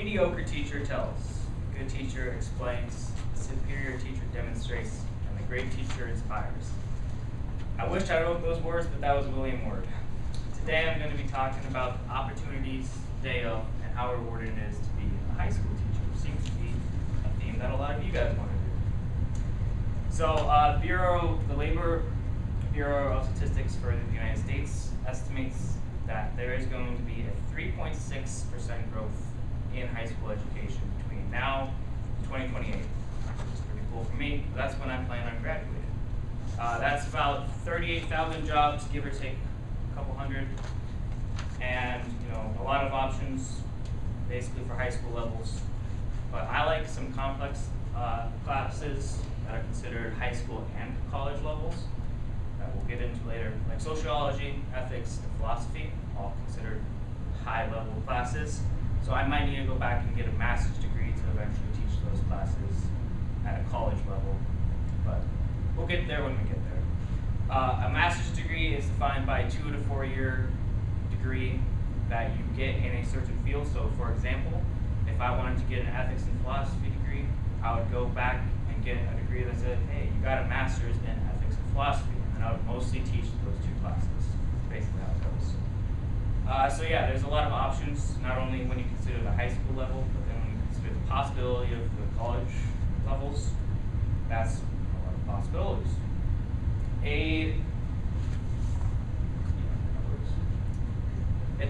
mediocre teacher tells, a good teacher explains, a superior teacher demonstrates, and the great teacher inspires. I wish I wrote those words, but that was William Word. Today I'm going to be talking about opportunities day of and how rewarding it is to be a high school teacher, which seems to be a theme that a lot of you guys want to do. So the Labor Bureau of Statistics for the United States estimates that there is going to be a 3.6% growth in high school education between now and 2028, which is pretty cool for me. That's when I plan on graduating. That's about 38,000 jobs, give or take a couple hundred, and a lot of options basically for high school levels. But I like some complex classes that are considered high school and college levels that we'll get into later, like sociology, ethics, and philosophy, all considered high-level classes. So I might need to go back and get a master's degree to eventually teach those classes at a college level, but we'll get there when we get there. A master's degree is defined by a 2 to 4 year degree that you get in a certain field. So for example, if I wanted to get an ethics and philosophy degree, I would go back and get a degree that said, hey, you got a master's in ethics and philosophy. And I would mostly teach those two classes. That's basically how it goes. So yeah, there's a lot of options, not only when you consider the high school level, but then when you consider the possibility of the college levels, that's a lot of possibilities. A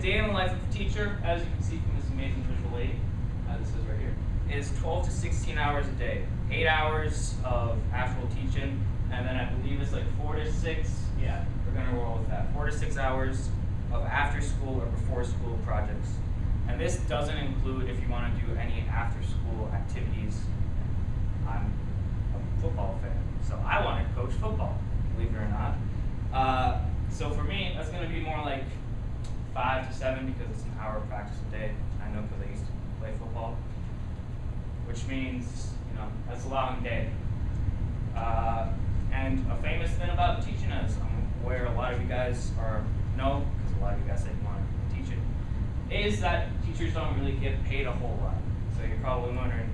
day in the life of a teacher, as you can see from this amazing visual aid, this is right here, is 12 to 16 hours a day. 8 hours of actual teaching, and then I believe it's like 4 to 6, yeah, we're gonna roll with that. 4 to 6 hours of after school or before school projects. And this doesn't include if you wanna do any after school activities. I'm a football fan, so I wanna coach football, believe it or not. So for me, that's gonna be more like 5 to 7 because it's an hour of practice a day. I know because I used to play football, which means, that's a long day. And a famous thing about teaching, as I'm aware a lot of you guys know, because a lot of you guys said you want to teach it, is that teachers don't really get paid a whole lot. So you're probably wondering,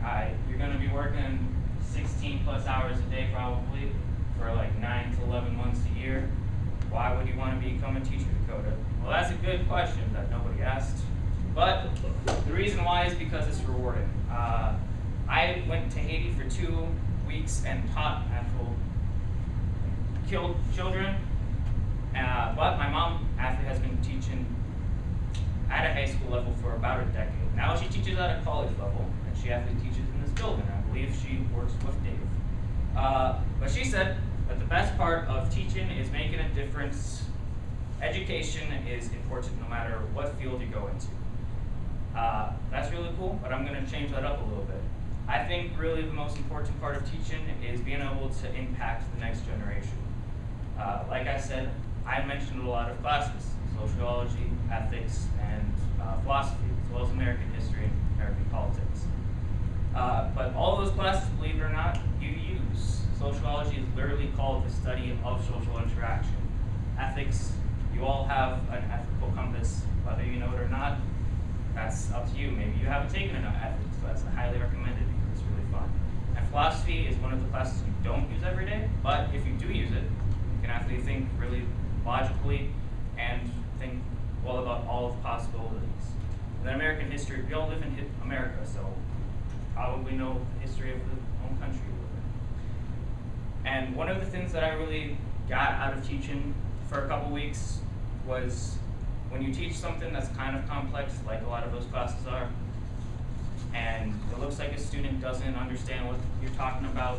you're going to be working 16 plus hours a day probably for like 9 to 11 months a year. Why would you want to become a teacher, Dakota? Well, that's a good question that nobody asked. But the reason why is because it's rewarding. I went to Haiti for 2 weeks and taught actual children, but my mom actually has been teaching at a high school level for about a decade. Now she teaches at a college level, and she actually teaches in this building. I believe she works with Dave. But she said that the best part of teaching is making a difference. Education is important no matter what field you go into. That's really cool, but I'm going to change that up a little bit. I think really the most important part of teaching is being able to impact the next generation. Like I said, I mentioned a lot of classes, sociology, ethics, and philosophy, as well as American history and American politics. But all those classes, believe it or not, you use. Sociology is literally called the study of social interaction. Ethics, you all have an ethical compass, whether you know it or not. That's up to you. Maybe you haven't taken enough ethics, so that's highly recommended because it's really fun. And philosophy is one of the classes you don't use every day, but if you do use it, you can actually think really logically and think well about all of the possibilities. And then American history, we all live in America, so probably know the history of the home country a little bit. And one of the things that I really got out of teaching for a couple weeks was when you teach something that's kind of complex, like a lot of those classes are, and it looks like a student doesn't understand what you're talking about,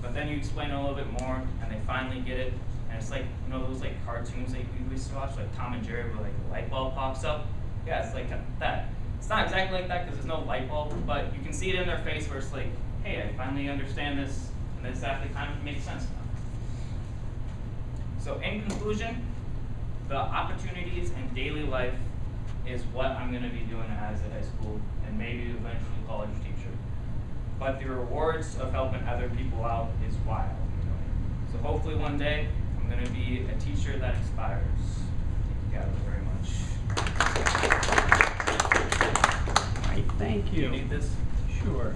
but then you explain it a little bit more, and they finally get it, and it's like, those like cartoons that you used to watch, like Tom and Jerry, where like the light bulb pops up. Yeah, it's like that. It's not exactly like that because there's no light bulb, but you can see it in their face where it's like, hey, I finally understand this, and this actually kind of makes sense now. So in conclusion, the opportunities in daily life is what I'm going to be doing as a high school and maybe eventually college teacher. But the rewards of helping other people out is why I'll be doing it. So hopefully one day I'm going to be a teacher that inspires. Thank you guys very much. All right, Thank Do you. you need this? Sure.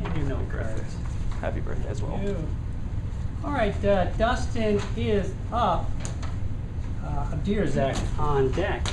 And your note cards. Happy birthday as well. You. All right, Dustin is up. Deerzak on deck.